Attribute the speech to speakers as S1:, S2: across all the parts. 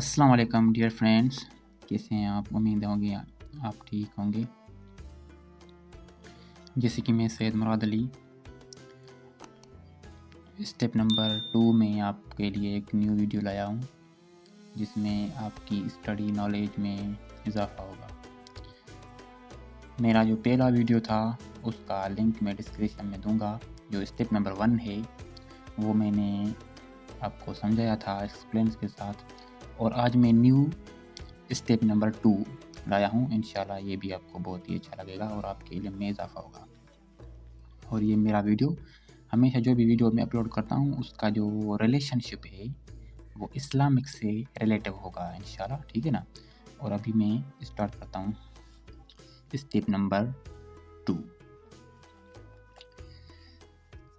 S1: السلام علیکم dear friends, کیسے ہیں آپ؟ امید ہوگی آپ ٹھیک ہوں گے۔ جیسے کہ میں سید مراد علی اسٹیپ نمبر 2 میں آپ کے لیے ایک نیو ویڈیو لایا ہوں، جس میں آپ کی اسٹڈی نالج میں اضافہ ہوگا۔ میرا جو پہلا ویڈیو تھا اس کا لنک میں ڈسکرپشن میں دوں گا۔ جو اسٹیپ نمبر 1 ہے وہ میں نے آپ کو سمجھایا تھا ایکسپلینس کے ساتھ، اور آج میں نیو اسٹیپ نمبر 2 لایا ہوں۔ انشاءاللہ یہ بھی آپ کو بہت ہی اچھا لگے گا اور آپ کے علم میں اضافہ ہوگا۔ اور یہ میرا ویڈیو ہمیشہ جو بھی ویڈیو میں اپلوڈ کرتا ہوں اس کا جو ریلیشن شپ ہے وہ اسلامک سے ریلیٹو ہوگا انشاءاللہ، ٹھیک ہے نا۔ اور ابھی میں اسٹارٹ کرتا ہوں اسٹیپ نمبر 2۔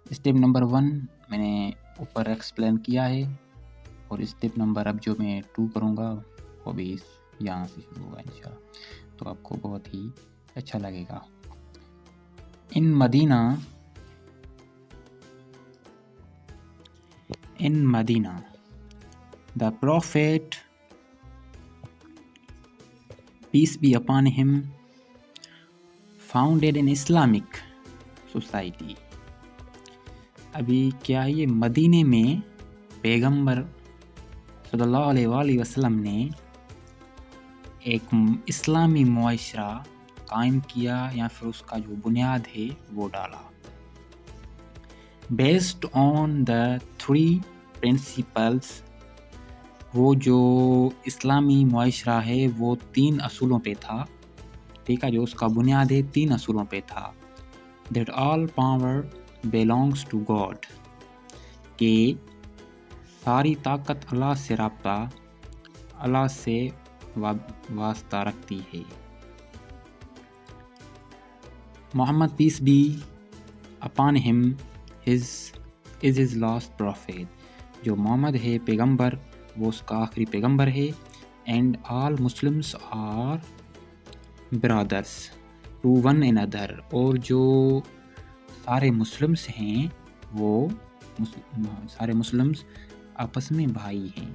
S1: اسٹیپ نمبر 1 میں نے اوپر ایکسپلین کیا ہے، اور اسٹیپ نمبر اب جو میں 2 کروں گا وہ بھی یہاں سے شروع ہوگا انشاءاللہ، تو آپ کو بہت ہی اچھا لگے گا۔ In Medina, the Prophet, peace be upon him, founded an Islamic society۔ ابھی کیا یہ مدینے میں پیغمبر صلی اللہ علیہ وآلہ وسلم نے ایک اسلامی معاشرہ قائم کیا، یا پھر اس کا جو بنیاد ہے وہ ڈالا۔ بیسڈ آن دا 3 پرنسپلس، وہ جو اسلامی معاشرہ ہے وہ 3 اصولوں پہ تھا، ٹھیک ہے، جو اس کا بنیاد ہے 3 اصولوں پہ تھا۔ That all power belongs to God، کہ ساری طاقت اللہ سے رابطہ، اللہ سے واسطہ رکھتی ہے۔ محمد peace be upon him is his last prophet، جو محمد ہے پیغمبر وہ اس کا آخری پیغمبر ہے۔ and all Muslims are brothers to one another، اور جو سارے مسلمس ہیں وہ سارے مسلمس آپس میں بھائی ہیں۔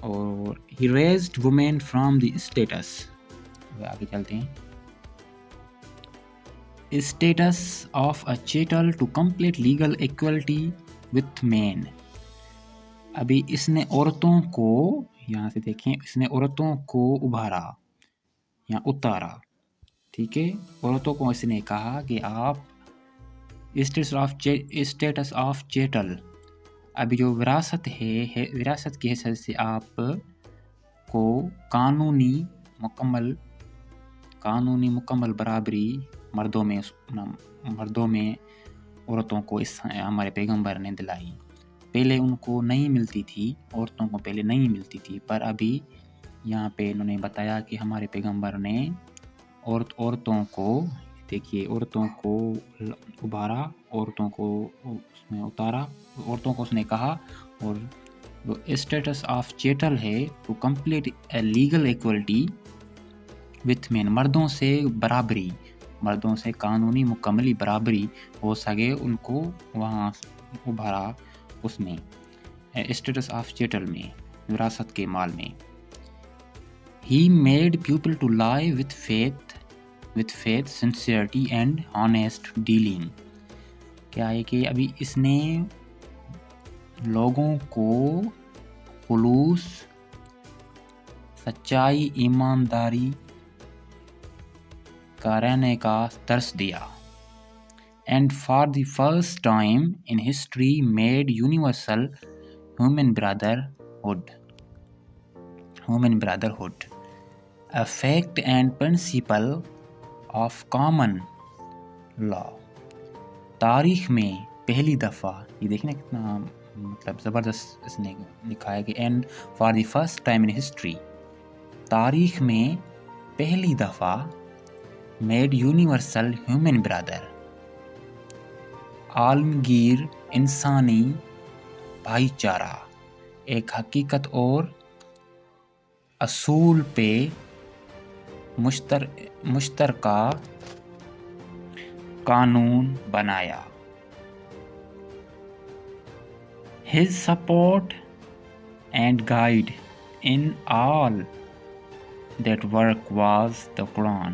S1: اور he raised women from the status، آگے چلتے ہیں، status of a chattel to complete legal equality with men۔ ابھی اس نے عورتوں کو، یہاں سے دیکھیں، اس نے عورتوں کو ابھارا یا اتارا، ٹھیک ہے۔ عورتوں کو اس نے کہا کہ آپ اسٹیٹس آف چیٹل، ابھی جو وراثت ہے، وراثت کی حیثیت سے آپ کو قانونی مکمل برابری مردوں میں عورتوں کو اس ہمارے پیغمبر نے دلائی۔ پہلے ان کو نہیں ملتی تھی، عورتوں کو پہلے نہیں ملتی تھی، پر ابھی یہاں پہ انہوں نے بتایا کہ ہمارے پیغمبر نے عورتوں کو، دیکھیے، عورتوں کو ابھارا، عورتوں کو اس میں اتارا، عورتوں کو اس نے کہا، اور جو اسٹیٹس آف چیٹل ہے to complete a legal equality with men, مردوں سے برابری، مردوں سے قانونی مکملی برابری ہو سکے، ان کو وہاں ابھارا اس میں اسٹیٹس آف چیٹل میں، وراثت کے مال میں۔ He made people to lie with faith, sincerity and honest dealing۔ کیا ہے کہ ابھی اس نے لوگوں کو خلوص، سچائی، ایمانداری کا رہنے کا درس دیا۔ And for the first time in history made universal human brotherhood a fact and principle of common law۔ تاریخ میں پہلی دفعہ، یہ دیکھنا کتنا مطلب زبردست اس نے لکھا ہے کہ and for the first time in history, تاریخ میں پہلی دفعہ میڈ یونیورسل ہیومن برادر، عالمگیر انسانی بھائی چارہ، ایک حقیقت اور اصول پہ مشترکہ قانون بنایا۔ His support and guide in all that work was the Quran.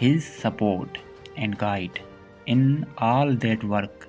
S1: His support and guide in all that work,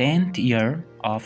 S1: 10th year of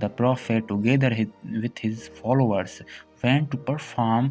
S1: the prophet together with his followers went to perform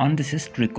S1: On this historic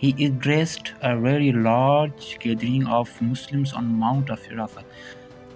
S1: he addressed a very large gathering of Muslims on Mount of Arafat।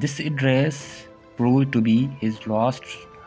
S1: This address proved to be his last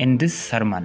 S1: In this sermon,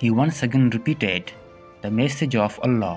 S1: he once again repeated the message of Allah।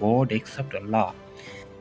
S1: God except Allah,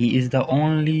S1: He is the only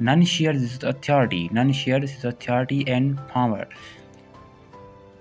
S1: None shares his authority and power,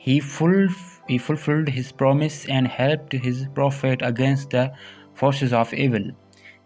S1: He fulfilled his promise and helped his prophet against the forces of evil।